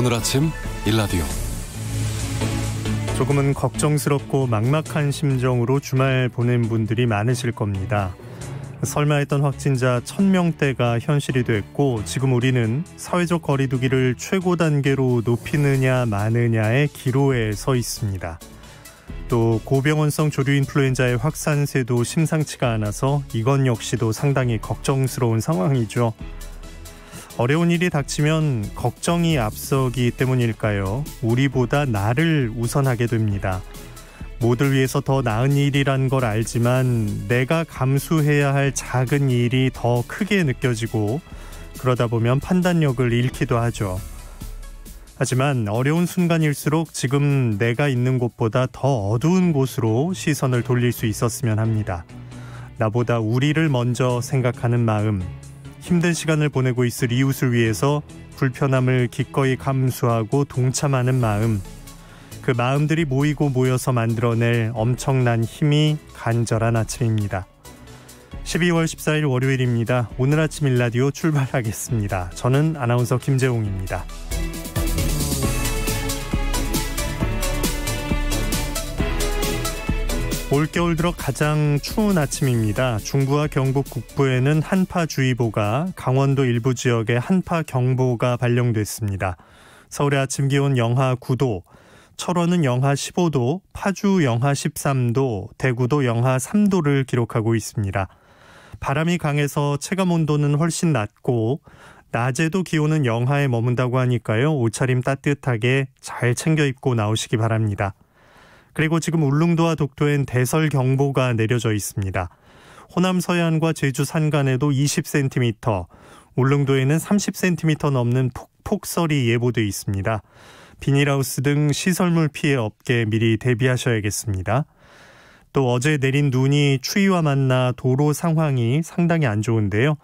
오늘 아침 일라디오. 조금은 걱정스럽고 막막한 심정으로 주말 보낸 분들이 많으실 겁니다. 설마 했던 확진자 1000명대가 현실이 됐고, 지금 우리는 사회적 거리두기를 최고 단계로 높이느냐 마느냐의 기로에 서 있습니다. 또 고병원성 조류 인플루엔자의 확산세도 심상치가 않아서 이건 역시도 상당히 걱정스러운 상황이죠. 어려운 일이 닥치면 걱정이 앞서기 때문일까요? 우리보다 나를 우선하게 됩니다. 모두를 위해서 더 나은 일이란 걸 알지만 내가 감수해야 할 작은 일이 더 크게 느껴지고, 그러다 보면 판단력을 잃기도 하죠. 하지만 어려운 순간일수록 지금 내가 있는 곳보다 더 어두운 곳으로 시선을 돌릴 수 있었으면 합니다. 나보다 우리를 먼저 생각하는 마음, 힘든 시간을 보내고 있을 이웃을 위해서 불편함을 기꺼이 감수하고 동참하는 마음, 그 마음들이 모이고 모여서 만들어낼 엄청난 힘이 간절한 아침입니다. 12월 14일 월요일입니다. 오늘 아침 일라디오 출발하겠습니다. 저는 아나운서 김재홍입니다. 올겨울 들어 가장 추운 아침입니다. 중부와 경북 북부에는 한파주의보가, 강원도 일부 지역에 한파경보가 발령됐습니다. 서울의 아침 기온 영하 9도, 철원은 영하 15도, 파주 영하 13도, 대구도 영하 3도를 기록하고 있습니다. 바람이 강해서 체감온도는 훨씬 낮고 낮에도 기온은 영하에 머문다고 하니까요. 옷차림 따뜻하게 잘 챙겨 입고 나오시기 바랍니다. 그리고 지금 울릉도와 독도엔 대설경보가 내려져 있습니다. 호남 서해안과 제주 산간에도 20cm, 울릉도에는 30cm 넘는 폭설이 예보돼 있습니다. 비닐하우스 등 시설물 피해 없게 미리 대비하셔야겠습니다. 또 어제 내린 눈이 추위와 만나 도로 상황이 상당히 안 좋은데요.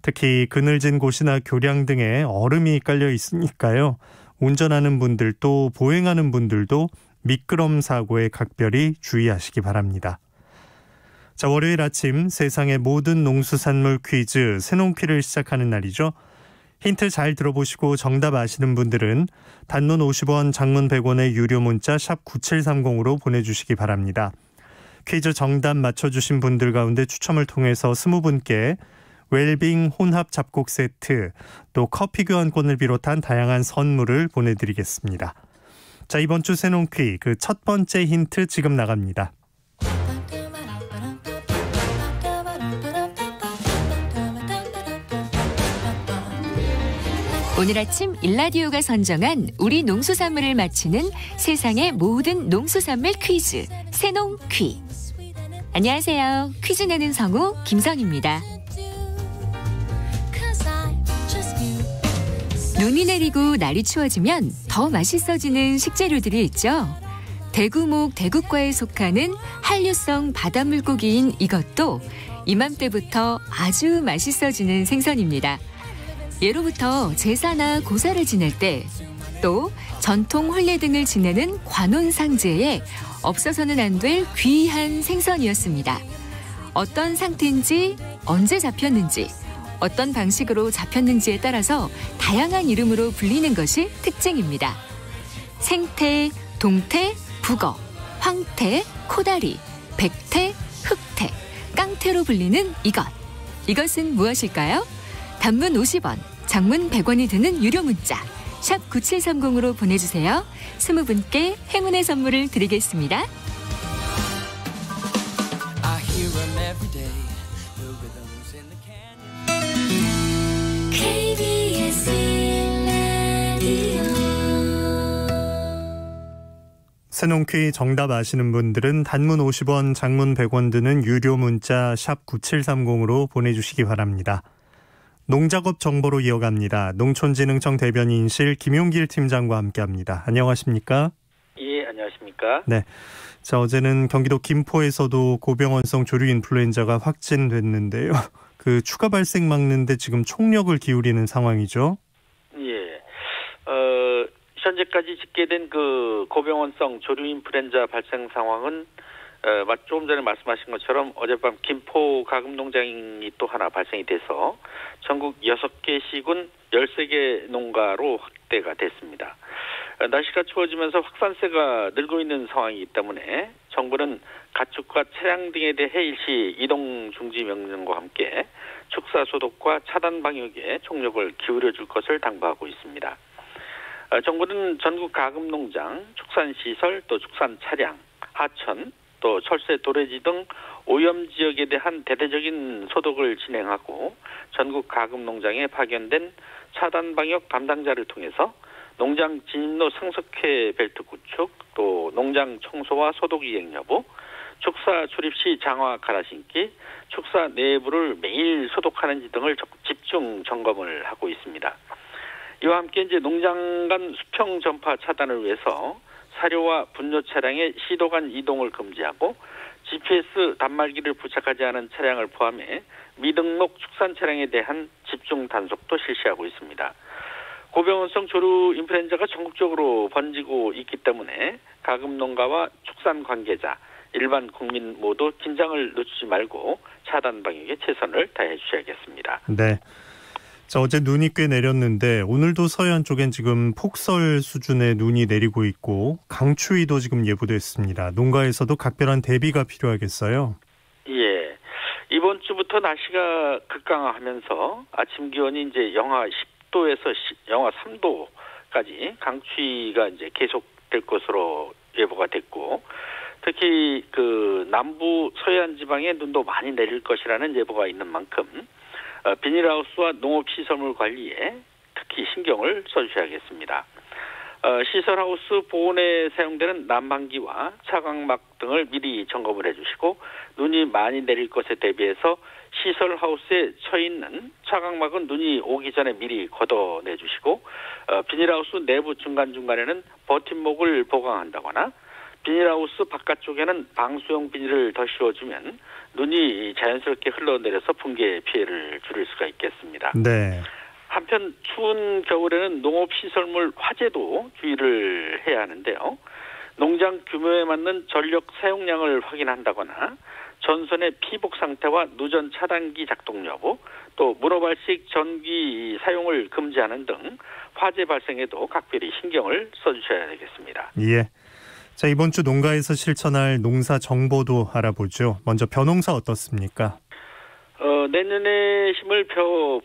특히 그늘진 곳이나 교량 등에 얼음이 깔려 있으니까요. 운전하는 분들 또 보행하는 분들도 미끄럼 사고에 각별히 주의하시기 바랍니다. 자, 월요일 아침 세상의 모든 농수산물 퀴즈 새농퀴를 시작하는 날이죠. 힌트 잘 들어보시고 정답 아시는 분들은 단문 50원, 장문 100원의 유료 문자 샵 9730으로 보내주시기 바랍니다. 퀴즈 정답 맞춰주신 분들 가운데 추첨을 통해서 20분께 웰빙 혼합 잡곡 세트, 또 커피 교환권을 비롯한 다양한 선물을 보내드리겠습니다. 자, 이번 주 새농퀴 그 첫 번째 힌트 지금 나갑니다. 오늘 아침 일라디오가 선정한 우리 농수산물을 맞히는 세상의 모든 농수산물 퀴즈 새농퀴. 안녕하세요. 퀴즈 내는 성우 김성입니다. 눈이 내리고 날이 추워지면 더 맛있어지는 식재료들이 있죠. 대구목 대구과에 속하는 한류성 바닷물고기인 이것도 이맘때부터 아주 맛있어지는 생선입니다. 예로부터 제사나 고사를 지낼 때, 또 전통 혼례 등을 지내는 관혼상제에 없어서는 안 될 귀한 생선이었습니다. 어떤 상태인지, 언제 잡혔는지, 어떤 방식으로 잡혔는지에 따라서 다양한 이름으로 불리는 것이 특징입니다. 생태, 동태, 북어, 황태, 코다리, 백태, 흑태, 깡태로 불리는 이것. 이것은 무엇일까요? 단문 50원, 장문 100원이 드는 유료 문자 샵 9730으로 보내주세요. 20분께 행운의 선물을 드리겠습니다. 새농퀴 정답 아시는 분들은 단문 50원, 장문 100원 드는 유료 문자 샵 9730으로 보내주시기 바랍니다. 농작업 정보로 이어갑니다. 농촌진흥청 대변인실 김용길 팀장과 함께합니다. 안녕하십니까? 예, 안녕하십니까? 네. 자, 어제는 경기도 김포에서도 고병원성 조류 인플루엔자가 확진됐는데요. 그 추가 발생 막는데 지금 총력을 기울이는 상황이죠? 예. 현재까지 집계된 그 고병원성 조류 인플루엔자 발생 상황은 조금 전에 말씀하신 것처럼 어젯밤 김포 가금농장이 또 하나 발생이 돼서 전국 6개 시군 13개 농가로 확대가 됐습니다. 날씨가 추워지면서 확산세가 늘고 있는 상황이기 때문에 정부는 가축과 차량 등에 대해 일시 이동 중지 명령과 함께 축사 소독과 차단 방역에 총력을 기울여 줄 것을 당부하고 있습니다. 정부는 전국 가금농장, 축산시설, 또 축산차량, 하천, 또 철새, 도래지 등 오염 지역에 대한 대대적인 소독을 진행하고 전국 가금농장에 파견된 차단 방역 담당자를 통해서 농장 진입로 상석회 벨트 구축, 또 농장 청소와 소독 이행 여부, 축사 출입 시 장화 갈아 신기, 축사 내부를 매일 소독하는지 등을 집중 점검을 하고 있습니다. 이와 함께 이제 농장 간 수평 전파 차단을 위해서 사료와 분뇨 차량의 시도 간 이동을 금지하고 GPS 단말기를 부착하지 않은 차량을 포함해 미등록 축산 차량에 대한 집중 단속도 실시하고 있습니다. 고병원성 조류 인플루엔자가 전국적으로 번지고 있기 때문에 가금농가와 축산 관계자, 일반 국민 모두 긴장을 늦추지 말고 차단 방역에 최선을 다해 주셔야겠습니다. 네. 자, 어제 눈이 꽤 내렸는데 오늘도 서해안 쪽엔 지금 폭설 수준의 눈이 내리고 있고 강추위도 지금 예보됐습니다. 농가에서도 각별한 대비가 필요하겠어요. 예. 이번 주부터 날씨가 극강하면서 아침 기온이 이제 영하 10도에서 영하 3도까지 강추위가 이제 계속될 것으로 예보가 됐고 특히 그 남부 서해안 지방에 눈도 많이 내릴 것이라는 예보가 있는 만큼 비닐하우스와 농업시설물 관리에 특히 신경을 써주셔야겠습니다. 시설하우스 보온에 사용되는 난방기와 차광막 등을 미리 점검을 해주시고 눈이 많이 내릴 것에 대비해서 시설하우스에 처있는 차광막은 눈이 오기 전에 미리 걷어내주시고 비닐하우스 내부 중간중간에는 버팀목을 보강한다거나 비닐하우스 바깥쪽에는 방수용 비닐을 더 씌워주면 눈이 자연스럽게 흘러내려서 붕괴 피해를 줄일 수가 있겠습니다. 네. 한편 추운 겨울에는 농업시설물 화재도 주의를 해야 하는데요. 농장 규모에 맞는 전력 사용량을 확인한다거나 전선의 피복 상태와 누전 차단기 작동 여부, 또 문어발식 전기 사용을 금지하는 등 화재 발생에도 각별히 신경을 써주셔야 되겠습니다. 예. 자, 이번 주 농가에서 실천할 농사 정보도 알아보죠. 먼저 벼농사 어떻습니까? 내년에 심을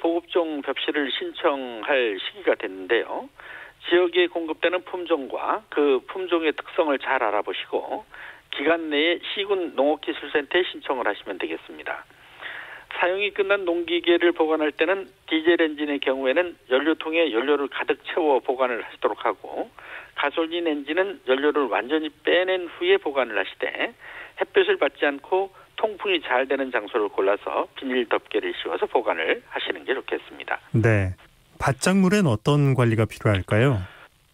보급종 벽실을 신청할 시기가 됐는데요. 지역에 공급되는 품종과 그 품종의 특성을 잘 알아보시고 기간 내에 시군 농업기술센터에 신청을 하시면 되겠습니다. 사용이 끝난 농기계를 보관할 때는 디젤 엔진의 경우에는 연료통에 연료를 가득 채워 보관을 하시도록 하고 가솔린 엔진은 연료를 완전히 빼낸 후에 보관을 하시되 햇볕을 받지 않고 통풍이 잘 되는 장소를 골라서 비닐 덮개를 씌워서 보관을 하시는 게 좋겠습니다. 네. 밭작물엔 어떤 관리가 필요할까요?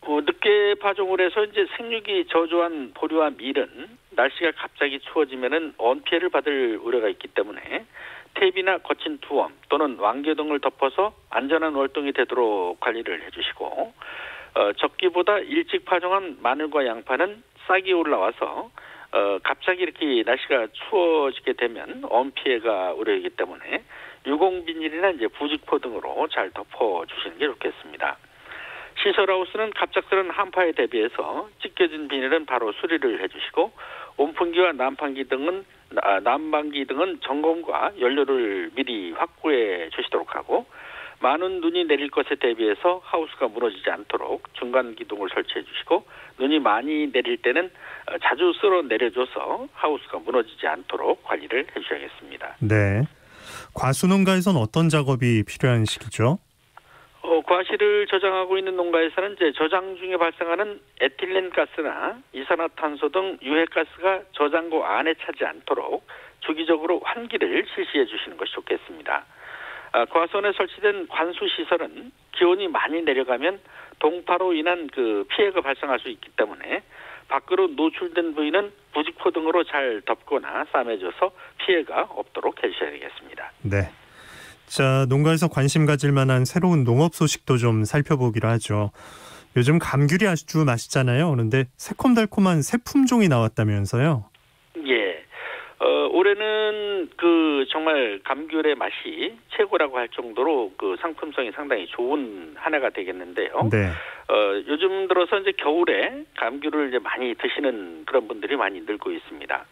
늦게 파종을 해서 이제 생육이 저조한 보리와 밀은 날씨가 갑자기 추워지면은 언피해를 받을 우려가 있기 때문에 탭이나 거친 투엄 또는 왕겨 등을 덮어서 안전한 월동이 되도록 관리를 해주시고 적기보다 일찍 파종한 마늘과 양파는 싹이 올라와서 갑자기 이렇게 날씨가 추워지게 되면 언피해가 우려이기 때문에 유공 비닐이나 이제 부직포 등으로 잘 덮어주시는 게 좋겠습니다. 시설하우스는 갑작스런 한파에 대비해서 찢겨진 비닐은 바로 수리를 해주시고 온풍기와 난방기 등은 점검과 연료를 미리 확보해 주시도록 하고 많은 눈이 내릴 것에 대비해서 하우스가 무너지지 않도록 중간 기둥을 설치해 주시고 눈이 많이 내릴 때는 자주 쓸어 내려줘서 하우스가 무너지지 않도록 관리를 해주셔야겠습니다. 네. 과수농가에서는 어떤 작업이 필요한 시기죠? 과실을 저장하고 있는 농가에서는 이제 저장 중에 발생하는 에틸렌 가스나 이산화탄소 등 유해가스가 저장고 안에 차지 않도록 주기적으로 환기를 실시해 주시는 것이 좋겠습니다. 과수원에 설치된 관수 시설은 기온이 많이 내려가면 동파로 인한 그 피해가 발생할 수 있기 때문에 밖으로 노출된 부위는 부직포 등으로 잘 덮거나 싸매줘서 피해가 없도록 해주셔야 되겠습니다. 네. 자, 농가에서 관심 가질 만한 새로운 농업 소식도 좀 살펴보기로 하죠. 요즘 감귤이 아주 맛있잖아요. 그런데 새콤달콤한 새 품종이 나왔다면서요? 예. 올해는 정말 감귤의 맛이 최고라고 할 정도로 상품성이 상당히 좋은 한 해가 되겠는데요. 네. 요즘 들어서 이제 겨울에 감귤을 이제 많이 드시는 그런 분들이 많이 늘고 있습니다.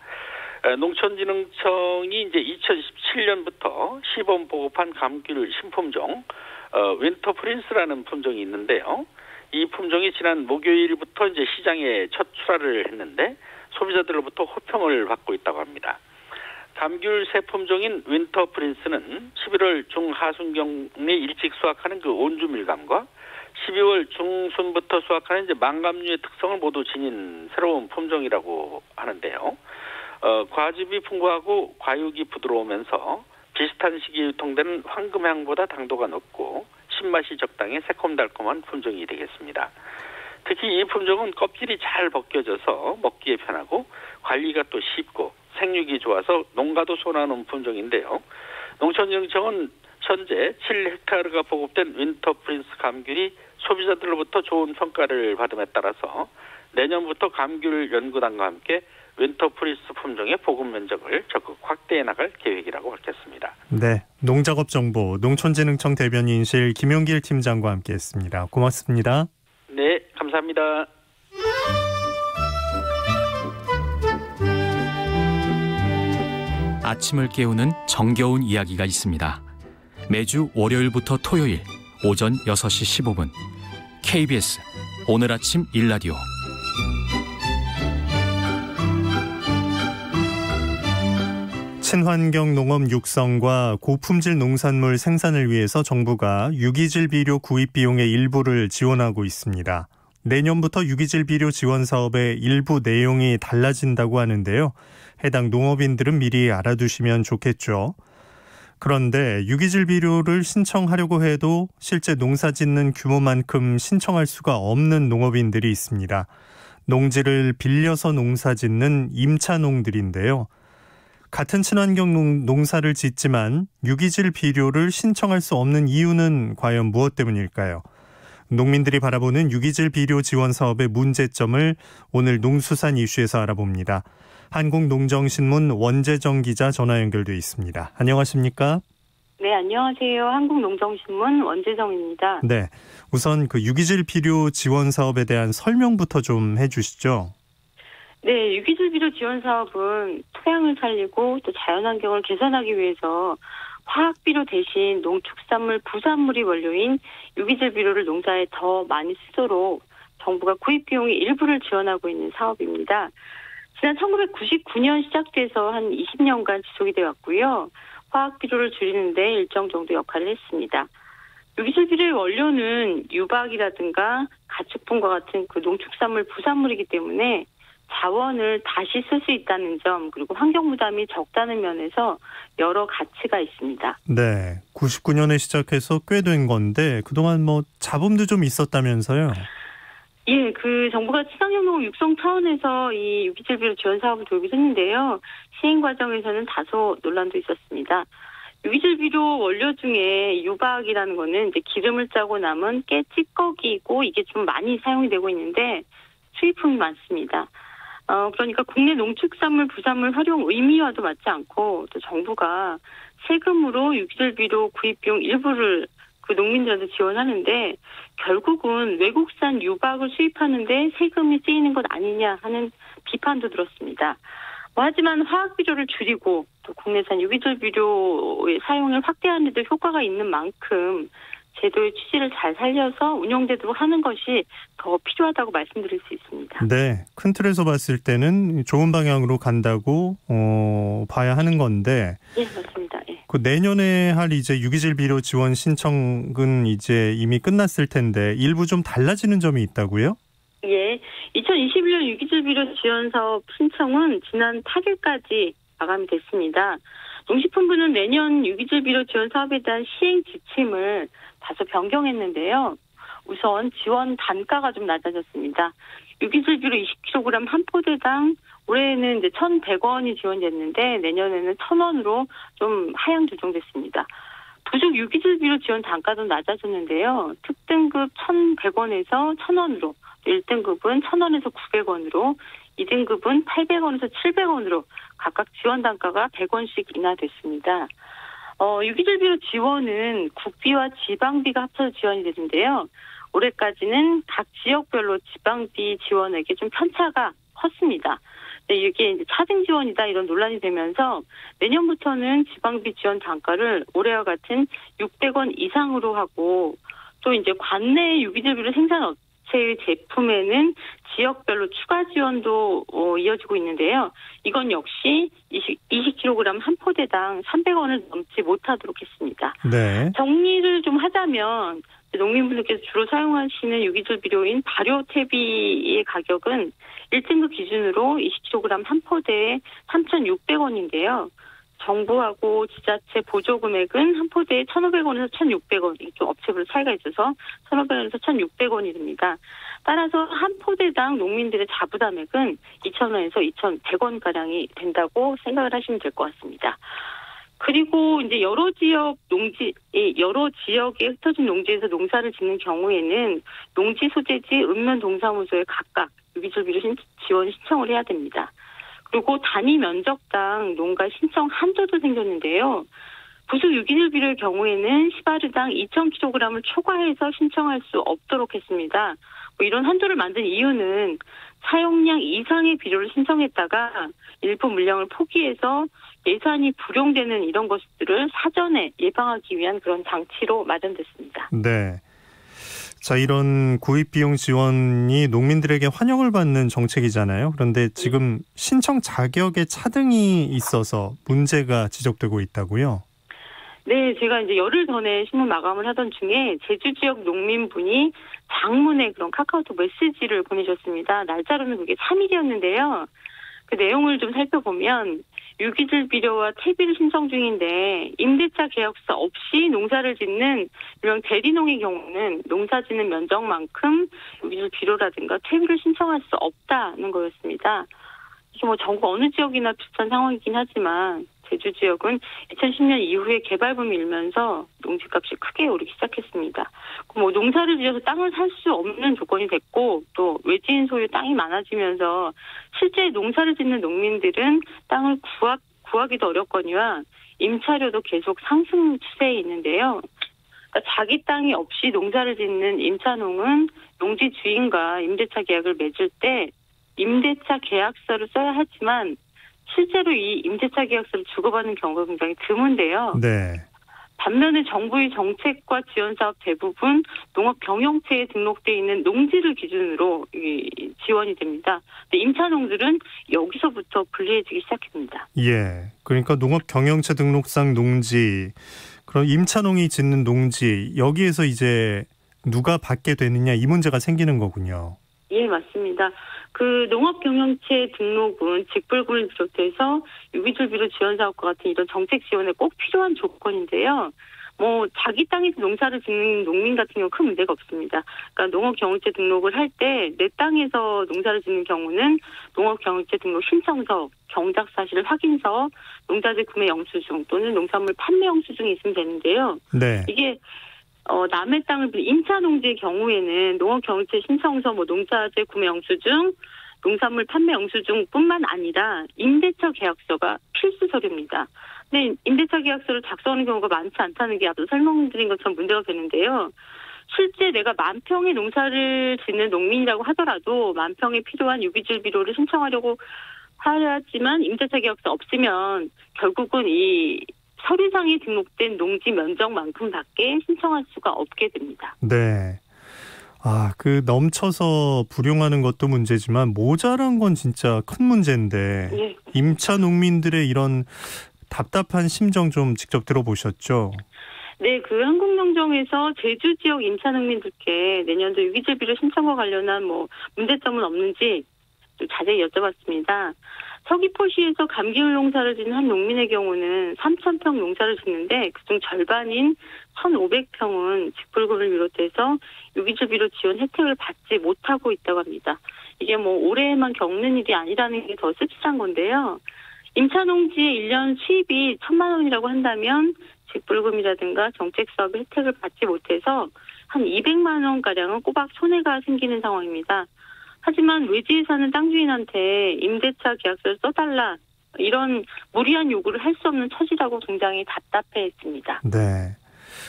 농촌진흥청이 이제 2017년부터 시범 보급한 감귤 신품종 윈터 프린스라는 품종이 있는데요. 이 품종이 지난 목요일부터 이제 시장에 첫 출하를 했는데 소비자들로부터 호평을 받고 있다고 합니다. 감귤 새 품종인 윈터 프린스는 11월 중하순경에 일찍 수확하는 온주 밀감과 12월 중순부터 수확하는 이제 망감류의 특성을 모두 지닌 새로운 품종이라고 하는데요. 과즙이 풍부하고 과육이 부드러우면서 비슷한 시기에 유통되는 황금향보다 당도가 높고 신맛이 적당히 새콤달콤한 품종이 되겠습니다. 특히 이 품종은 껍질이 잘 벗겨져서 먹기에 편하고 관리가 또 쉽고 생육이 좋아서 농가도 선호하는 품종인데요. 농촌진흥청은 현재 7헥타르가 보급된 윈터 프린스 감귤이 소비자들로부터 좋은 평가를 받음에 따라서 내년부터 감귤 연구단과 함께 윈터 프린스 품종의 보급 면적을 적극 확대해 나갈 계획이라고 밝혔습니다. 네, 농작업 정보 농촌진흥청 대변인실 김용길 팀장과 함께했습니다. 고맙습니다. 네, 감사합니다. 아침을 깨우는 정겨운 이야기가 있습니다. 매주 월요일부터 토요일 오전 6시 15분 KBS 오늘 아침 일라디오. 친환경 농업 육성과 고품질 농산물 생산을 위해서 정부가 유기질 비료 구입 비용의 일부를 지원하고 있습니다. 내년부터 유기질 비료 지원 사업의 일부 내용이 달라진다고 하는데요. 해당 농업인들은 미리 알아두시면 좋겠죠. 그런데 유기질 비료를 신청하려고 해도 실제 농사 짓는 규모만큼 신청할 수가 없는 농업인들이 있습니다. 농지를 빌려서 농사 짓는 임차농들인데요. 같은 친환경 농사를 짓지만 유기질 비료를 신청할 수 없는 이유는 과연 무엇 때문일까요? 농민들이 바라보는 유기질 비료 지원 사업의 문제점을 오늘 농수산 이슈에서 알아봅니다. 한국농정신문 원재정 기자 전화 연결돼 있습니다. 안녕하십니까? 네, 안녕하세요. 한국농정신문 원재정입니다. 네, 우선 유기질 비료 지원 사업에 대한 설명부터 좀 해주시죠. 네, 유기질 비료 지원 사업은 토양을 살리고 또 자연환경을 개선하기 위해서 화학비료 대신 농축산물, 부산물이 원료인 유기질 비료를 농사에 더 많이 쓰도록 정부가 구입 비용의 일부를 지원하고 있는 사업입니다. 지난 1999년 시작돼서 한 20년간 지속이 되어 왔고요. 화학비료를 줄이는 데 일정 정도 역할을 했습니다. 유기질 비료의 원료는 유박이라든가 가축분과 같은 농축산물, 부산물이기 때문에 자원을 다시 쓸 수 있다는 점, 그리고 환경 부담이 적다는 면에서 여러 가치가 있습니다. 네, 99년에 시작해서 꽤 된 건데 그동안 잡음도 좀 있었다면서요? 예, 정부가 친환경 농업 육성 차원에서 이 유기질 비료 지원 사업을 도입을 했는데요. 시행 과정에서는 다소 논란도 있었습니다. 유기질 비료 원료 중에 유박이라는 거는 이제 기름을 짜고 남은 깨 찌꺼기고 이게 좀 많이 사용이 되고 있는데 수입품이 많습니다. 그러니까 국내 농축산물, 부산물 활용 의미와도 맞지 않고 또 정부가 세금으로 유기질 비료 구입 비용 일부를 농민들한테 지원하는데 결국은 외국산 유박을 수입하는데 세금이 쓰이는 것 아니냐 하는 비판도 들었습니다. 하지만 화학비료를 줄이고 또 국내산 유기질 비료의 사용을 확대하는 데 효과가 있는 만큼 제도의 취지를 잘 살려서 운영되도록 하는 것이 더 필요하다고 말씀드릴 수 있습니다. 네, 큰 틀에서 봤을 때는 좋은 방향으로 간다고 봐야 하는 건데. 예, 맞습니다. 예. 내년에 할 이제 유기질 비료 지원 신청은 이제 이미 끝났을 텐데 일부 좀 달라지는 점이 있다고요? 예, 2021년 유기질 비료 지원 사업 신청은 지난 8일까지 마감이 됐습니다. 농식품부는 내년 유기질 비료 지원 사업에 대한 시행 지침을 다소 변경했는데요. 우선 지원 단가가 좀 낮아졌습니다. 유기질 비료 20kg 한 포대당 올해는 이제 1,100원이 지원됐는데 내년에는 1,000원으로 좀 하향 조정됐습니다. 부족 유기질 비료 지원 단가도 낮아졌는데요. 특등급 1,100원에서 1,000원으로, 1등급은 1,000원에서 900원으로 2등급은 800원에서 700원으로 각각 지원 단가가 100원씩 인하됐습니다. 유기질비료 지원은 국비와 지방비가 합쳐서 지원이 되는데요. 올해까지는 각 지역별로 지방비 지원액에 좀 편차가 컸습니다. 이게 이제 차등 지원이다 이런 논란이 되면서 내년부터는 지방비 지원 단가를 올해와 같은 600원 이상으로 하고 또 이제 관내 유기질비료 생산 업체의 제품에는 지역별로 추가 지원도 이어지고 있는데요. 이건 역시 20kg 한 포대당 300원을 넘지 못하도록 했습니다. 네. 정리를 좀 하자면 농민분들께서 주로 사용하시는 유기질비료인 발효태비의 가격은 1등급 기준으로 20kg 한 포대에 3,600원인데요. 정부하고 지자체 보조 금액은 한 포대에 1,500원에서 1,600원, 좀 업체별로 차이가 있어서 1,500원에서 1,600원이 됩니다. 따라서 한 포대당 농민들의 자부담액은 2,000원에서 2,100원가량이 된다고 생각을 하시면 될 것 같습니다. 그리고 이제 여러 지역에 흩어진 농지에서 농사를 짓는 경우에는 농지 소재지 읍면동사무소에 각각 유기질비료 지원 신청을 해야 됩니다. 그리고 단위 면적당 농가 신청 한도도 생겼는데요. 부수 유기질비료의 경우에는 시바르당 2,000kg을 초과해서 신청할 수 없도록 했습니다. 이런 한도를 만든 이유는 사용량 이상의 비료를 신청했다가 일부 물량을 포기해서 예산이 불용되는 이런 것들을 사전에 예방하기 위한 그런 장치로 마련됐습니다. 네. 자, 이런 구입 비용 지원이 농민들에게 환영을 받는 정책이잖아요. 그런데 지금 신청 자격에 차등이 있어서 문제가 지적되고 있다고요? 네, 제가 이제 열흘 전에 신문 마감을 하던 중에 제주 지역 농민분이 장문의 그런 카카오톡 메시지를 보내셨습니다. 날짜로는 그게 3일이었는데요. 그 내용을 좀 살펴보면 유기질비료와 퇴비를 신청 중인데 임대차 계약서 없이 농사를 짓는 유명 대리농의 경우는 농사 짓는 면적만큼 유기질비료라든가 퇴비를 신청할 수 없다는 거였습니다. 이게 뭐 전국 어느 지역이나 비슷한 상황이긴 하지만 제주 지역은 2010년 이후에 개발붐이 일면서 농지값이 크게 오르기 시작했습니다. 뭐 농사를 지어서 땅을 살 수 없는 조건이 됐고 또 외지인 소유 땅이 많아지면서 실제 농사를 짓는 농민들은 땅을 구하기도 어렵거니와 임차료도 계속 상승 추세에 있는데요. 그러니까 자기 땅이 없이 농사를 짓는 임차농은 농지 주인과 임대차 계약을 맺을 때 임대차 계약서를 써야 하지만 실제로 이 임대차 계약서를 주고받는 경우가 굉장히 드문데요. 네. 반면에 정부의 정책과 지원 사업 대부분 농업 경영체에 등록돼 있는 농지를 기준으로 지원이 됩니다. 근데 임차농들은 여기서부터 불리해지기 시작합니다. 예. 그러니까 농업 경영체 등록상 농지, 그럼 임차농이 짓는 농지, 여기에서 이제 누가 받게 되느냐 이 문제가 생기는 거군요. 예, 맞습니다. 그 농업경영체 등록은 직불금을 비롯해서 유기질비료 지원 사업과 같은 이런 정책 지원에 꼭 필요한 조건인데요. 뭐 자기 땅에서 농사를 짓는 농민 같은 경우 큰 문제가 없습니다. 그러니까 농업경영체 등록을 할 때 내 땅에서 농사를 짓는 경우는 농업경영체 등록 신청서, 경작사실 확인서, 농자재 구매 영수증 또는 농산물 판매 영수증이 있으면 되는데요. 네. 이게 남의 땅을 임차 농지의 경우에는 농업경영체 신청서, 농자재 구매 영수증, 농산물 판매 영수증뿐만 아니라 임대차 계약서가 필수 서류입니다. 근데 임대차 계약서를 작성하는 경우가 많지 않다는 게 앞서 설명드린 것처럼 문제가 되는데요. 실제 내가 만평의 농사를 짓는 농민이라고 하더라도 만평에 필요한 유기질비료를 신청하려고 하지만 임대차 계약서 없으면 결국은 이 서류상에 등록된 농지 면적만큼밖에 신청할 수가 없게 됩니다. 네. 그 넘쳐서 불용하는 것도 문제지만 모자란 건 진짜 큰 문제인데 예. 임차 농민들의 이런 답답한 심정 좀 직접 들어보셨죠? 네, 그 한국농정에서 제주 지역 임차 농민들께 내년도 유기질비료 신청과 관련한 문제점은 없는지 좀 자세히 여쭤봤습니다. 서귀포시에서 감기울 농사를 짓는 한 농민의 경우는 3,000평 농사를 짓는데 그중 절반인 1,500평은 직불금을 비롯해서 유기질비료 지원 혜택을 받지 못하고 있다고 합니다. 이게 올해에만 겪는 일이 아니라는 게 더 씁쓸한 건데요. 임차농지의 1년 수입이 1,000만 원이라고 한다면 직불금이라든가 정책사업 혜택을 받지 못해서 한 200만 원가량은 꼬박 손해가 생기는 상황입니다. 하지만 외지에 사는 땅 주인한테 임대차 계약서를 써달라 이런 무리한 요구를 할 수 없는 처지라고 굉장히 답답해했습니다. 네.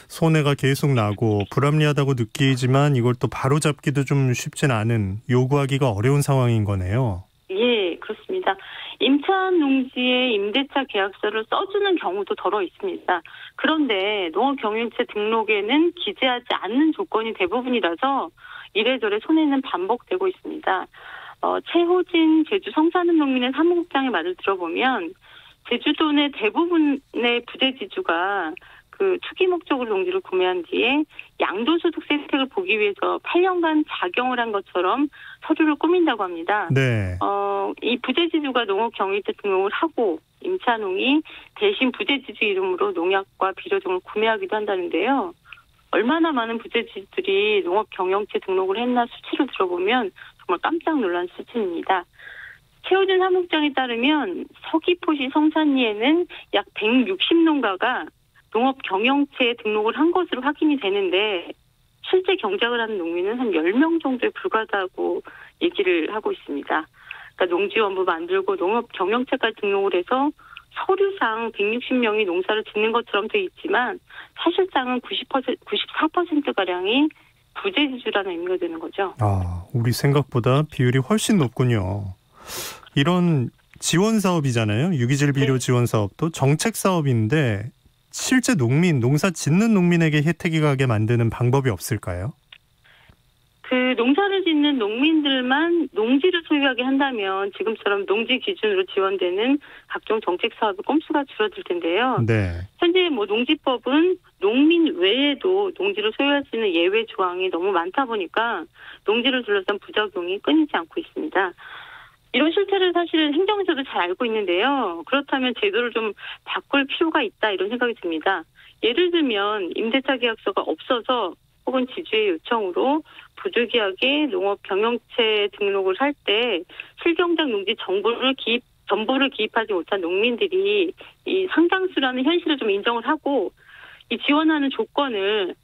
손해가 계속 나고 불합리하다고 느끼지만 이걸 또 바로잡기도 좀 쉽진 않은, 요구하기가 어려운 상황인 거네요. 예, 그렇습니다. 임차한 농지에 임대차 계약서를 써주는 경우도 더러 있습니다. 그런데 농업경영체 등록에는 기재하지 않는 조건이 대부분이라서 이래저래 손해는 반복되고 있습니다. 최호진 제주 성산읍 농민의 사무국장의 말을 들어보면 제주도 내 대부분의 부재지주가 그 투기 목적으로 농지를 구매한 뒤에 양도소득세 혜택을 보기 위해서 8년간 작용을 한 것처럼 서류를 꾸민다고 합니다. 네. 이 부재지주가 농업경영체 등록을 하고 임차농이 대신 부재지주 이름으로 농약과 비료 등을 구매하기도 한다는데요. 얼마나 많은 부재지주들이 농업경영체 등록을 했나 수치를 들어보면 정말 깜짝 놀란 수치입니다. 최호진 사무국장에 따르면 서귀포시 성산리에는 약 160농가가 농업경영체에 등록을 한 것으로 확인이 되는데 실제 경작을 하는 농민은 한 10명 정도에 불과하다고 얘기를 하고 있습니다. 그러니까 농지원부 만들고 농업경영체까지 등록을 해서 서류상 160명이 농사를 짓는 것처럼 돼 있지만 사실상은 94%가량이 부재지주라는 의미가 되는 거죠. 우리 생각보다 비율이 훨씬 높군요. 이런 지원 사업이잖아요. 유기질 비료 지원 사업도 정책 사업인데 실제 농민, 농사 짓는 농민에게 혜택이 가게 만드는 방법이 없을까요? 그 농사를 짓는 농민들만 농지를 소유하게 한다면 지금처럼 농지 기준으로 지원되는 각종 정책 사업의 건수가 줄어들 텐데요. 네. 현재 농지법은 농민 외에도 농지를 소유할 수 있는 예외 조항이 너무 많다 보니까 농지를 둘러싼 부작용이 끊이지 않고 있습니다. 이런 실태를 사실은 행정에서도 잘 알고 있는데요. 그렇다면 제도를 좀 바꿀 필요가 있다 이런 생각이 듭니다. 예를 들면 임대차 계약서가 없어서 혹은 지주의 요청으로 부득이하게 농업경영체 등록을 할 때 실경작 농지 정보를 기입하지 못한 농민들이 이 상당수라는 현실을 좀 인정을 하고 이 지원하는 조건을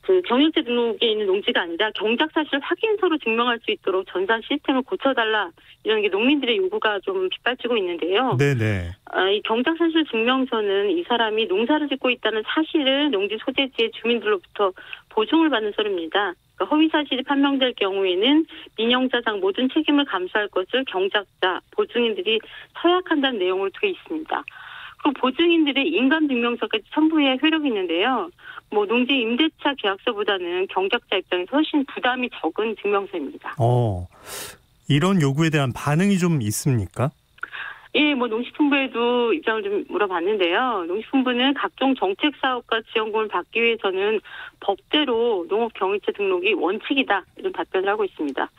그 경영체 등록에 있는 농지가 아니라 경작 사실 확인서로 증명할 수 있도록 전산 시스템을 고쳐달라 이런 게 농민들의 요구가 좀 빗발치고 있는데요. 네네. 이 경작 사실 증명서는 이 사람이 농사를 짓고 있다는 사실을 농지 소재지의 주민들로부터 보증을 받는 서류입니다. 그러니까 허위 사실이 판명될 경우에는 민영사상 모든 책임을 감수할 것을 경작자, 보증인들이 서약한다는 내용으로 되어 있습니다. 그 보증인들의 인감증명서까지 첨부해야 효력이 있는데요. 농지 임대차 계약서보다는 경작자 입장에서 훨씬 부담이 적은 증명서입니다. 이런 요구에 대한 반응이 좀 있습니까? 예, 농식품부에도 입장을 좀 물어봤는데요. 농식품부는 각종 정책 사업과 지원금을 받기 위해서는 법대로 농업경영체 등록이 원칙이다 이런 답변을 하고 있습니다.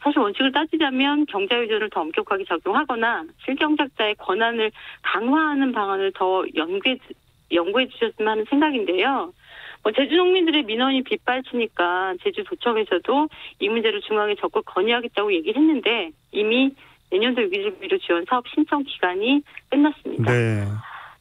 사실 원칙을 따지자면 경자유전을 더 엄격하게 적용하거나 실경작자의 권한을 강화하는 방안을 더 연구해 주셨으면 하는 생각인데요. 제주 농민들의 민원이 빗발치니까 제주도청에서도 이 문제를 중앙에 적극 건의하겠다고 얘기를 했는데 이미 내년도 유기질 비료 지원 사업 신청 기간이 끝났습니다. 네.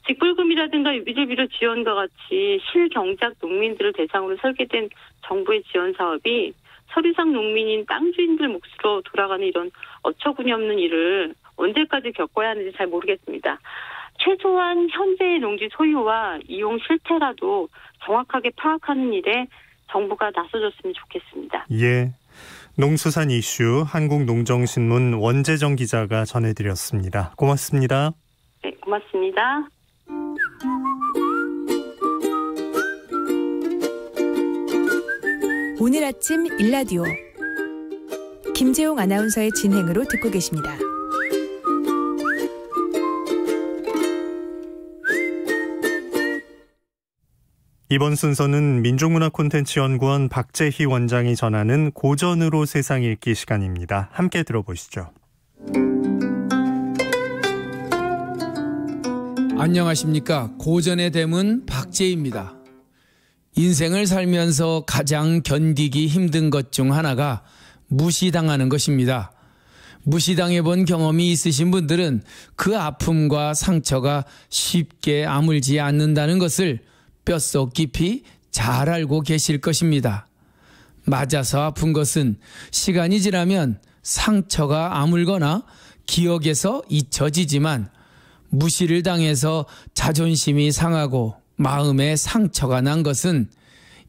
직불금이라든가 유기질 비료 지원과 같이 실경작 농민들을 대상으로 설계된 정부의 지원 사업이 서류상 농민인 땅 주인들 몫으로 돌아가는 이런 어처구니 없는 일을 언제까지 겪어야 하는지 잘 모르겠습니다. 최소한 현재의 농지 소유와 이용 실태라도 정확하게 파악하는 일에 정부가 나서줬으면 좋겠습니다. 예, 농수산 이슈 한국농정신문 원재정 기자가 전해드렸습니다. 고맙습니다. 네, 고맙습니다. 오늘 아침 일라디오 김재용 아나운서의 진행으로 듣고 계십니다. 이번 순서는 민족문화콘텐츠연구원 박재희 원장이 전하는 고전으로 세상 읽기 시간입니다. 함께 들어보시죠. 안녕하십니까. 고전의 대문 박재희입니다. 인생을 살면서 가장 견디기 힘든 것 중 하나가 무시당하는 것입니다. 무시당해본 경험이 있으신 분들은 그 아픔과 상처가 쉽게 아물지 않는다는 것을 뼛속 깊이 잘 알고 계실 것입니다. 맞아서 아픈 것은 시간이 지나면 상처가 아물거나 기억에서 잊혀지지만 무시를 당해서 자존심이 상하고 마음에 상처가 난 것은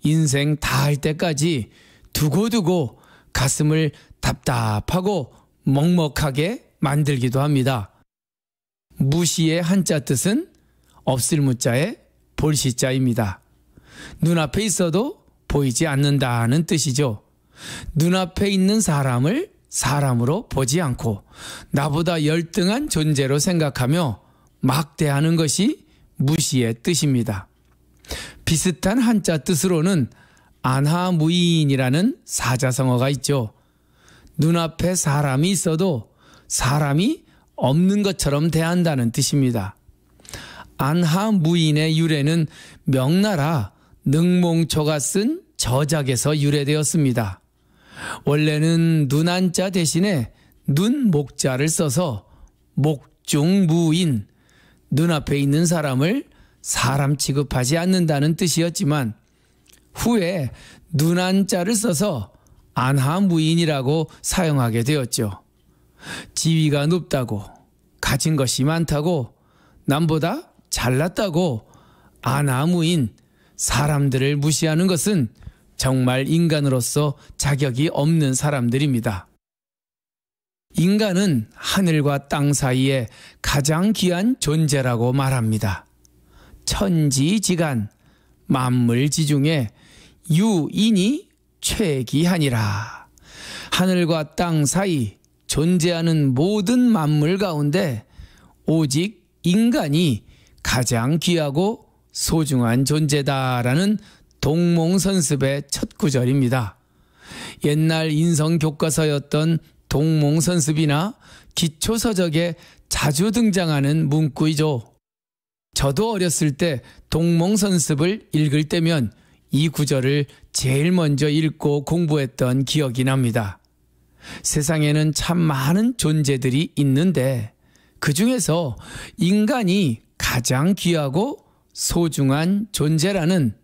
인생 다할 때까지 두고두고 가슴을 답답하고 먹먹하게 만들기도 합니다. 무시의 한자 뜻은 없을 무자의 볼시자입니다. 눈앞에 있어도 보이지 않는다는 뜻이죠. 눈앞에 있는 사람을 사람으로 보지 않고 나보다 열등한 존재로 생각하며 막대하는 것이 무시의 뜻입니다. 비슷한 한자 뜻으로는 안하무인이라는 사자성어가 있죠. 눈앞에 사람이 있어도 사람이 없는 것처럼 대한다는 뜻입니다. 안하무인의 유래는 명나라 능몽초가 쓴 저작에서 유래되었습니다. 원래는 눈한자 대신에 눈목자를 써서 목중무인, 눈앞에 있는 사람을 사람 취급하지 않는다는 뜻이었지만 후에 눈한자를 써서 안하무인이라고 사용하게 되었죠. 지위가 높다고, 가진 것이 많다고, 남보다 잘났다고 안하무인, 사람들을 무시하는 것은 정말 인간으로서 자격이 없는 사람들입니다. 인간은 하늘과 땅 사이에 가장 귀한 존재라고 말합니다. 천지지간, 만물지중에 유인이 최귀하니라. 하늘과 땅 사이 존재하는 모든 만물 가운데 오직 인간이 가장 귀하고 소중한 존재다라는 동몽선습의 첫 구절입니다. 옛날 인성교과서였던 동몽선습이나 기초서적에 자주 등장하는 문구이죠. 저도 어렸을 때 동몽선습을 읽을 때면 이 구절을 제일 먼저 읽고 공부했던 기억이 납니다. 세상에는 참 많은 존재들이 있는데 그 중에서 인간이 가장 귀하고 소중한 존재라는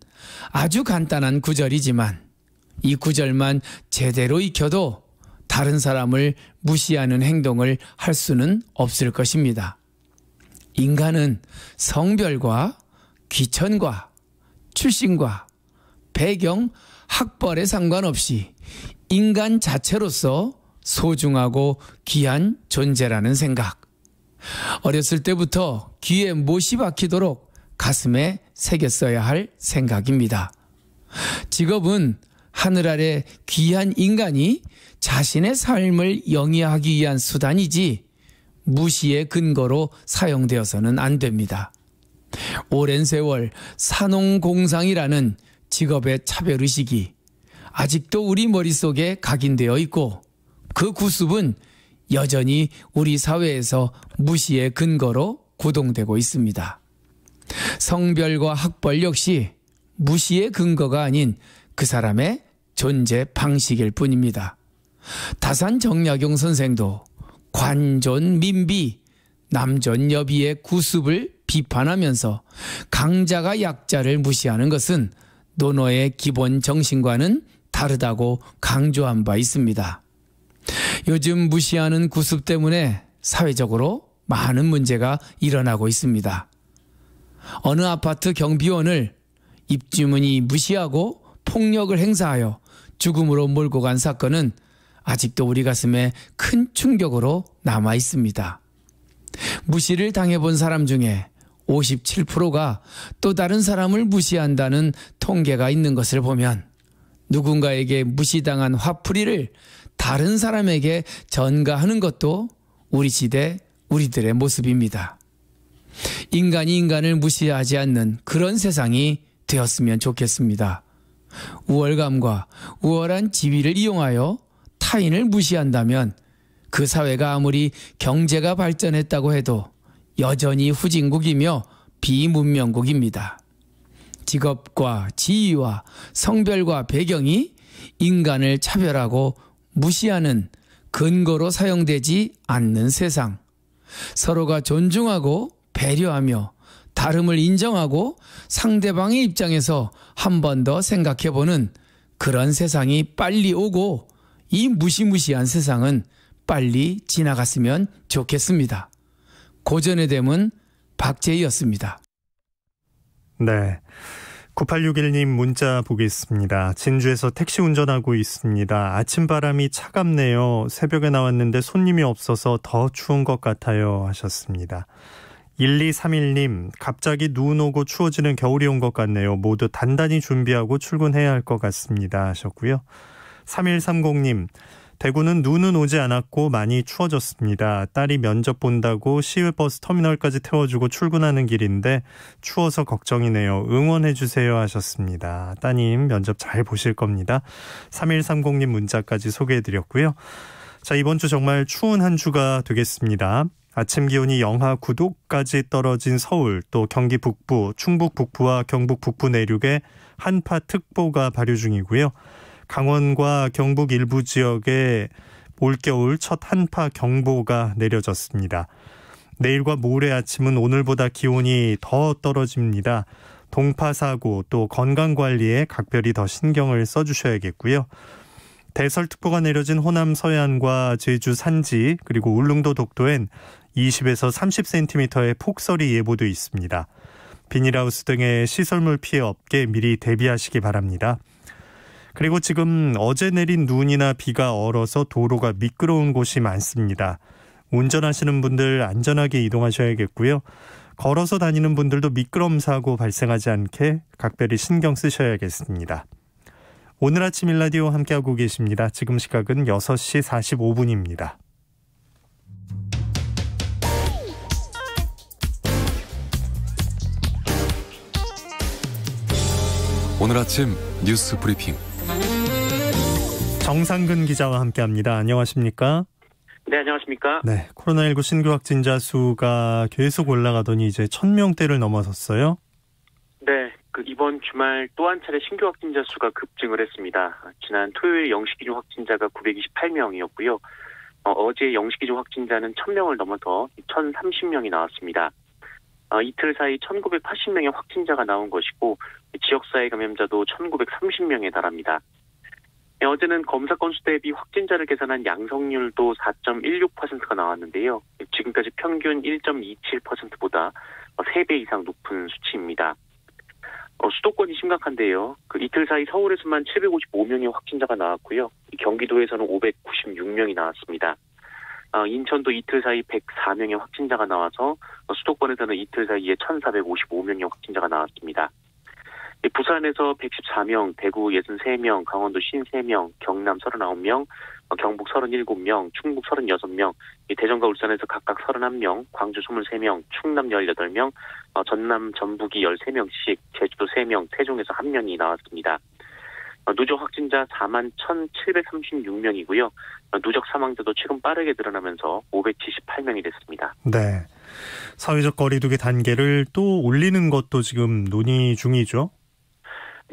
아주 간단한 구절이지만 이 구절만 제대로 익혀도 다른 사람을 무시하는 행동을 할 수는 없을 것입니다. 인간은 성별과 귀천과 출신과 배경, 학벌에 상관없이 인간 자체로서 소중하고 귀한 존재라는 생각. 어렸을 때부터 귀에 못이 박히도록 가슴에 새겼어야 할 생각입니다. 직업은 하늘 아래 귀한 인간이 자신의 삶을 영위하기 위한 수단이지 무시의 근거로 사용되어서는 안 됩니다. 오랜 세월 산농공상이라는 직업의 차별의식이 아직도 우리 머릿속에 각인되어 있고 그 구습은 여전히 우리 사회에서 무시의 근거로 구동되고 있습니다. 성별과 학벌 역시 무시의 근거가 아닌 그 사람의 존재 방식일 뿐입니다. 다산 정약용 선생도 관존 민비, 남존 여비의 구습을 비판하면서 강자가 약자를 무시하는 것은 논어의 기본 정신과는 다르다고 강조한 바 있습니다. 요즘 무시하는 구습 때문에 사회적으로 많은 문제가 일어나고 있습니다. 어느 아파트 경비원을 입주민이 무시하고 폭력을 행사하여 죽음으로 몰고 간 사건은 아직도 우리 가슴에 큰 충격으로 남아 있습니다. 무시를 당해본 사람 중에 57%가 또 다른 사람을 무시한다는 통계가 있는 것을 보면 누군가에게 무시당한 화풀이를 다른 사람에게 전가하는 것도 우리 시대 우리들의 모습입니다. 인간이 인간을 무시하지 않는 그런 세상이 되었으면 좋겠습니다. 우월감과 우월한 지위를 이용하여 타인을 무시한다면 그 사회가 아무리 경제가 발전했다고 해도 여전히 후진국이며 비문명국입니다. 직업과 지위와 성별과 배경이 인간을 차별하고 무시하는 근거로 사용되지 않는 세상. 서로가 존중하고 배려하며 다름을 인정하고 상대방의 입장에서 한 번 더 생각해보는 그런 세상이 빨리 오고 이 무시무시한 세상은 빨리 지나갔으면 좋겠습니다. 고전의 댐은 박재희였습니다. 네. 9861님 문자 보겠습니다. 진주에서 택시 운전하고 있습니다. 아침바람이 차갑네요. 새벽에 나왔는데 손님이 없어서 더 추운 것 같아요 하셨습니다. 1231님 갑자기 눈 오고 추워지는 겨울이 온 것 같네요. 모두 단단히 준비하고 출근해야 할 것 같습니다 하셨고요. 3130님 대구는 눈은 오지 않았고 많이 추워졌습니다. 딸이 면접 본다고 시외버스 터미널까지 태워주고 출근하는 길인데 추워서 걱정이네요. 응원해주세요 하셨습니다. 따님 면접 잘 보실 겁니다. 3130님 문자까지 소개해드렸고요. 자, 이번 주 정말 추운 한 주가 되겠습니다. 아침 기온이 영하 9도까지 떨어진 서울, 또 경기 북부, 충북 북부와 경북 북부 내륙에 한파특보가 발효 중이고요. 강원과 경북 일부 지역에 올겨울 첫 한파 경보가 내려졌습니다. 내일과 모레 아침은 오늘보다 기온이 더 떨어집니다. 동파 사고 또 건강관리에 각별히 더 신경을 써주셔야겠고요. 대설특보가 내려진 호남 서해안과 제주 산지 그리고 울릉도 독도엔 20에서 30cm의 폭설이 예보돼 있습니다. 비닐하우스 등의 시설물 피해 없게 미리 대비하시기 바랍니다. 그리고 지금 어제 내린 눈이나 비가 얼어서 도로가 미끄러운 곳이 많습니다. 운전하시는 분들 안전하게 이동하셔야겠고요. 걸어서 다니는 분들도 미끄럼 사고 발생하지 않게 각별히 신경 쓰셔야겠습니다. 오늘 아침 일라디오 함께하고 계십니다. 지금 시각은 6시 45분입니다. 오늘 아침 뉴스 브리핑 정상근 기자와 함께합니다. 안녕하십니까? 네, 안녕하십니까? 네, 코로나19 신규 확진자 수가 계속 올라가더니 이제 1000명대를 넘어섰어요? 네, 이번 주말 또 한 차례 신규 확진자 수가 급증을 했습니다. 지난 토요일 영시 기준 확진자가 928명이었고요. 어제 영시 기준 확진자는 1000명을 넘어서 1030명이 나왔습니다. 이틀 사이 1980명의 확진자가 나온 것이고 지역사회 감염자도 1930명에 달합니다. 어제는 검사 건수 대비 확진자를 계산한 양성률도 4.16%가 나왔는데요. 지금까지 평균 1.27%보다 3배 이상 높은 수치입니다. 수도권이 심각한데요. 이틀 사이 서울에서만 755명의 확진자가 나왔고요. 경기도에서는 596명이 나왔습니다. 인천도 이틀 사이 104명의 확진자가 나와서 수도권에서는 이틀 사이에 1,455명의 확진자가 나왔습니다. 부산에서 114명, 대구 63명, 강원도 53명, 경남 39명, 경북 37명, 충북 36명, 대전과 울산에서 각각 31명, 광주 23명, 충남 18명, 전남, 전북이 13명씩, 제주도 3명, 세종에서 1명이 나왔습니다. 누적 확진자 41,736명이고요. 누적 사망자도 최근 빠르게 늘어나면서 578명이 됐습니다. 네, 사회적 거리두기 단계를 또 올리는 것도 지금 논의 중이죠?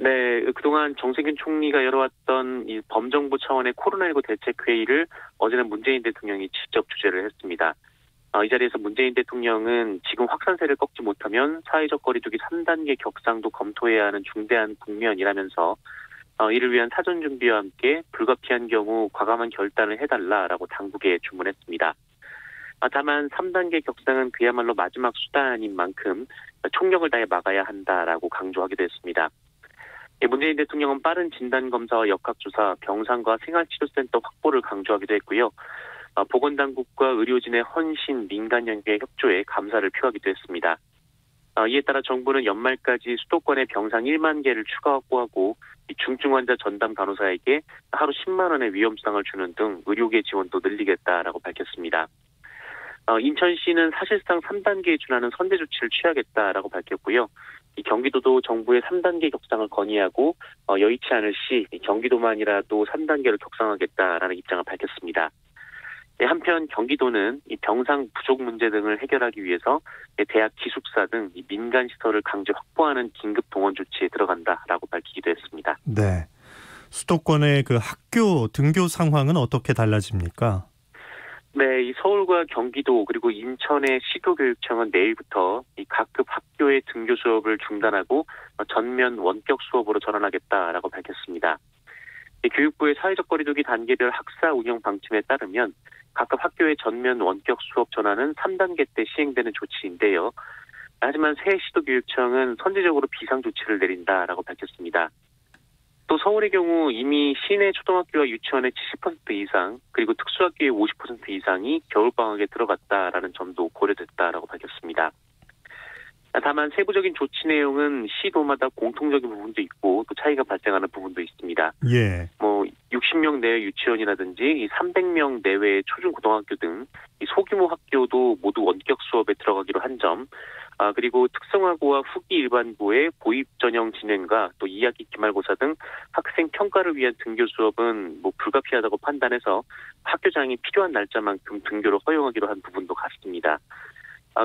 네, 그동안 정세균 총리가 열어왔던 이 범정부 차원의 코로나19 대책회의를 어제는 문재인 대통령이 직접 주재를 했습니다. 이 자리에서 문재인 대통령은 지금 확산세를 꺾지 못하면 사회적 거리두기 3단계 격상도 검토해야 하는 중대한 국면이라면서 이를 위한 사전 준비와 함께 불가피한 경우 과감한 결단을 해달라라고 당국에 주문했습니다. 다만 3단계 격상은 그야말로 마지막 수단인 만큼 총력을 다해 막아야 한다라고 강조하기도 했습니다. 문재인 대통령은 빠른 진단검사와 역학조사, 병상과 생활치료센터 확보를 강조하기도 했고요. 보건당국과 의료진의 헌신, 민간 연계의 협조에 감사를 표하기도 했습니다. 이에 따라 정부는 연말까지 수도권에 병상 1만 개를 추가 확보하고 중증 환자 전담 간호사에게 하루 10만 원의 위험수당을 주는 등 의료계 지원도 늘리겠다라고 밝혔습니다. 인천시는 사실상 3단계에 준하는 선제 조치를 취하겠다라고 밝혔고요. 경기도도 정부의 3단계 격상을 건의하고 여의치 않을 시 경기도만이라도 3단계를 격상하겠다라는 입장을 밝혔습니다. 한편 경기도는 이 병상 부족 문제 등을 해결하기 위해서 대학 기숙사 등 민간 시설을 강제 확보하는 긴급 동원 조치에 들어간다라고 밝히기도 했습니다. 네, 수도권의 그 학교 등교 상황은 어떻게 달라집니까? 네, 이 서울과 경기도 그리고 인천의 시도교육청은 내일부터 이 각급 학교의 등교 수업을 중단하고 전면 원격 수업으로 전환하겠다라고 밝혔습니다. 교육부의 사회적 거리두기 단계별 학사 운영 방침에 따르면 각각 학교의 전면 원격 수업 전환은 3단계 때 시행되는 조치인데요. 하지만 새 시도교육청은 선제적으로 비상조치를 내린다라고 밝혔습니다. 또 서울의 경우 이미 시내 초등학교와 유치원의 70% 이상 그리고 특수학교의 50% 이상이 겨울방학에 들어갔다라는 점도 고려됐다라고 밝혔습니다. 다만 세부적인 조치 내용은 시도마다 공통적인 부분도 있고 또 차이가 발생하는 부분도 있습니다. 예. 60명 내외 유치원이라든지 300명 내외의 초중고등학교 등 소규모 학교도 모두 원격 수업에 들어가기로 한 점, 그리고 특성화고와 후기 일반고의 보입 전형 진행과 또 2학기 기말고사 등 학생 평가를 위한 등교 수업은 불가피하다고 판단해서 학교장이 필요한 날짜만큼 등교를 허용하기로 한 부분도 같습니다.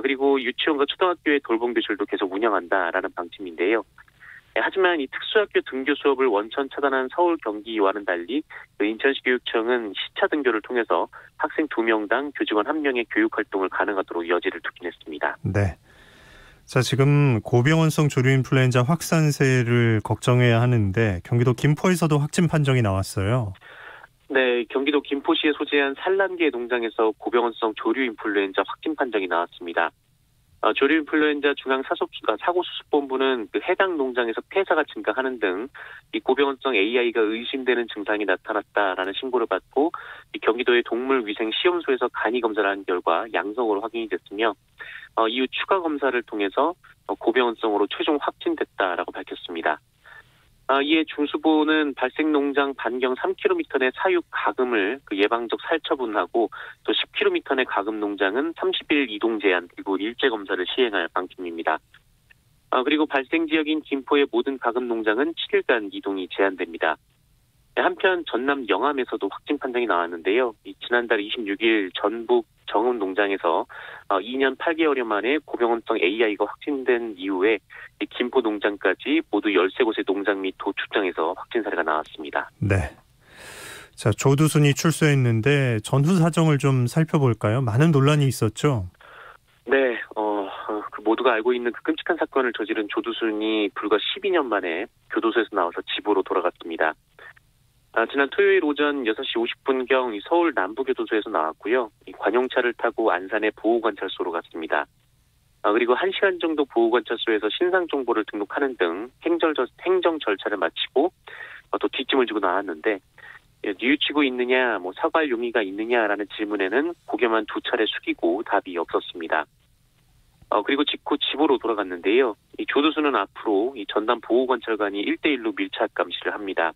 그리고 유치원과 초등학교의 돌봄교실도 계속 운영한다라는 방침인데요. 하지만 이 특수학교 등교 수업을 원천 차단한 서울, 경기와는 달리 인천시 교육청은 시차 등교를 통해서 학생 2명당 교직원 1명의 교육활동을 가능하도록 여지를 두긴 했습니다. 네. 자, 지금 고병원성 조류 인플루엔자 확산세를 걱정해야 하는데 경기도 김포에서도 확진 판정이 나왔어요. 네, 경기도 김포시에 소재한 산란계 농장에서 고병원성 조류 인플루엔자 확진 판정이 나왔습니다. 조류 인플루엔자 중앙사고수습본부는 해당 농장에서 폐사가 증가하는 등 이 고병원성 AI가 의심되는 증상이 나타났다라는 신고를 받고 이 경기도의 동물위생시험소에서 간이 검사를 한 결과 양성으로 확인이 됐으며 이후 추가 검사를 통해서 고병원성으로 최종 확진됐다라고 밝혔습니다. 이에 중수부는 발생 농장 반경 3km 내 사육 가금을 예방적 살처분하고 또 10km 내 가금 농장은 30일 이동 제한 그리고 일제 검사를 시행할 방침입니다. 그리고 발생 지역인 김포의 모든 가금 농장은 7일간 이동이 제한됩니다. 한편 전남 영암에서도 확진 판정이 나왔는데요. 지난달 26일 전북 정읍 농장에서 2년 8개월여 만에 고병원성 AI가 확진된 이후에 김포 농장까지 모두 13곳의 농장 및 도축장에서 확진 사례가 나왔습니다. 네. 자, 조두순이 출소했는데 전후 사정을 좀 살펴볼까요? 많은 논란이 있었죠? 네, 모두가 알고 있는 그 끔찍한 사건을 저지른 조두순이 불과 12년 만에 교도소에서 나와서 집으로 돌아갔습니다. 지난 토요일 오전 6시 50분경 서울 남부교도소에서 나왔고요. 관용차를 타고 안산의 보호관찰소로 갔습니다. 그리고 1시간 정도 보호관찰소에서 신상정보를 등록하는 등 행정 절차를 마치고 또 뒷짐을 지고 나왔는데 뉘우치고 있느냐, 사과할 용의가 있느냐라는 질문에는 고개만 2차례 숙이고 답이 없었습니다. 그리고 직후 집으로 돌아갔는데요. 이 조두순은 앞으로 이 전담 보호관찰관이 1대1로 밀착 감시를 합니다.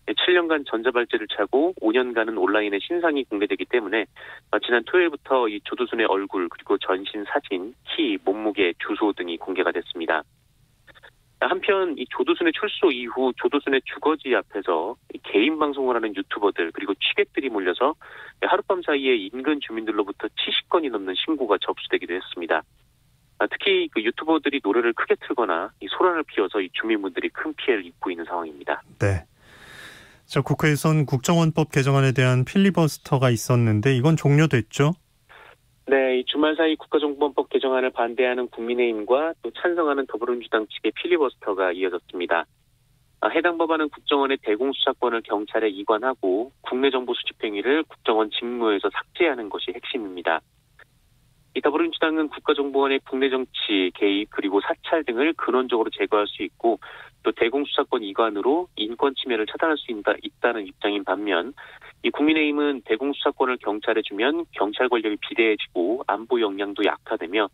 7년간 전자발찌를 차고 5년간은 온라인에 신상이 공개되기 때문에 지난 토요일부터 이 조두순의 얼굴 그리고 전신 사진, 키, 몸무게, 주소 등이 공개가 됐습니다. 한편 이 조두순의 출소 이후 조두순의 주거지 앞에서 개인 방송을 하는 유튜버들 그리고 취객들이 몰려서 하룻밤 사이에 인근 주민들로부터 70건이 넘는 신고가 접수되기도 했습니다. 특히 그 유튜버들이 노래를 크게 틀거나 이 소란을 피워서 이 주민분들이 큰 피해를 입고 있는 상황입니다. 네. 자, 국회에선 국정원법 개정안에 대한 필리버스터가 있었는데 이건 종료됐죠? 네, 이 주말 사이 국가정보원법 개정안을 반대하는 국민의힘과 또 찬성하는 더불어민주당 측의 필리버스터가 이어졌습니다. 해당 법안은 국정원의 대공수사권을 경찰에 이관하고 국내 정보 수집 행위를 국정원 직무에서 삭제하는 것이 핵심입니다. 이 더불어민주당은 국가정보원의 국내 정치 개입 그리고 사찰 등을 근원적으로 제거할 수 있고 또 대공수사권 이관으로 인권 침해를 차단할 수 있다는 입장인 반면 이 국민의힘은 대공수사권을 경찰에 주면 경찰 권력이 비대해지고 안보 역량도 약화되며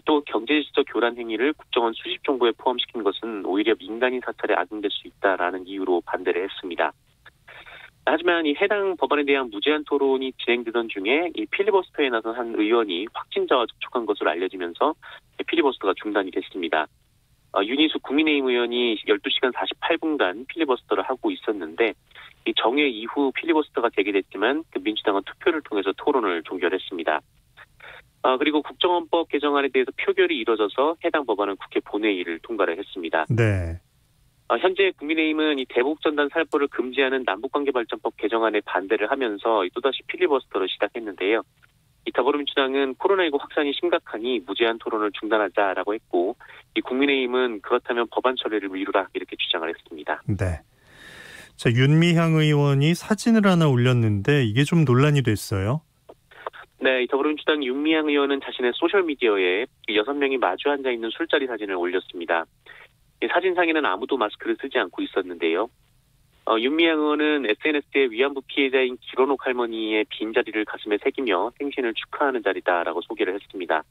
또 경제질서 교란 행위를 국정원 수집 정보에 포함시킨 것은 오히려 민간인 사찰에 악용될 수 있다라는 이유로 반대를 했습니다. 하지만 이 해당 법안에 대한 무제한 토론이 진행되던 중에 이 필리버스터에 나선 한 의원이 확진자와 접촉한 것으로 알려지면서 필리버스터가 중단이 됐습니다. 윤희숙 국민의힘 의원이 12시간 48분간 필리버스터를 하고 있었는데 이 정회 이후 필리버스터가 재개됐지만 민주당은 투표를 통해서 토론을 종결했습니다. 그리고 국정원법 개정안에 대해서 표결이 이뤄져서 해당 법안은 국회 본회의를 통과를 했습니다. 네. 현재 국민의힘은 이 대북전단 살포를 금지하는 남북관계발전법 개정안에 반대를 하면서 또다시 필리버스터를 시작했는데요. 이 더불어민주당은 코로나19 확산이 심각하니 무제한 토론을 중단하자라고 했고 이 국민의힘은 그렇다면 법안 처리를 미루라 이렇게 주장을 했습니다. 네. 자, 윤미향 의원이 사진을 하나 올렸는데 이게 좀 논란이 됐어요. 네, 더불어민주당 윤미향 의원은 자신의 소셜미디어에 6명이 마주 앉아 있는 술자리 사진을 올렸습니다. 이 사진상에는 아무도 마스크를 쓰지 않고 있었는데요. 윤미향 의원은 SNS에 위안부 피해자인 기론옥 할머니의 빈자리를 가슴에 새기며 생신을 축하하는 자리다라고 소개를 했습니다.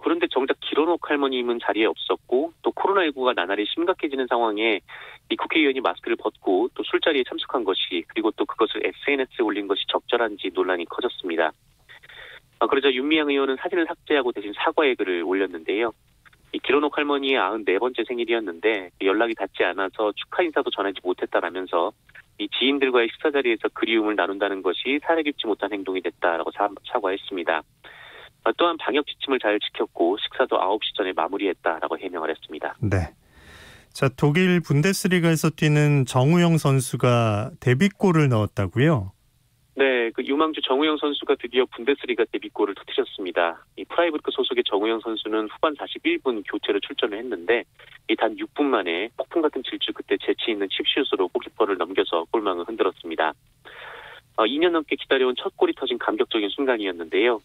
그런데 정작 기론옥 할머님은 자리에 없었고 또 코로나19가 나날이 심각해지는 상황에 이 국회의원이 마스크를 벗고 또 술자리에 참석한 것이 그리고 또 그것을 SNS에 올린 것이 적절한지 논란이 커졌습니다. 그러자 윤미향 의원은 사진을 삭제하고 대신 사과의 글을 올렸는데요. 이 기론옥 할머니의 94번째 생일이었는데 연락이 닿지 않아서 축하 인사도 전하지 못했다라면서 이 지인들과의 식사 자리에서 그리움을 나눈다는 것이 사려 깊지 못한 행동이 됐다라고 사과했습니다. 또한 방역 지침을 잘 지켰고 식사도 9시 전에 마무리했다라고 해명을 했습니다. 네. 자, 독일 분데스리가에서 뛰는 정우영 선수가 데뷔골을 넣었다고요? 네, 그 유망주 정우영 선수가 드디어 분데스리가 데뷔골을 터뜨렸습니다. 이 프라이브르크 소속의 정우영 선수는 후반 41분 교체로 출전을 했는데 이 단 6분 만에 폭풍 같은 질주 그때 재치 있는 칩슛으로 골키퍼를 넘겨서 골망을 흔들었습니다. 2년 넘게 기다려온 첫 골이 터진 감격적인 순간이었는데요.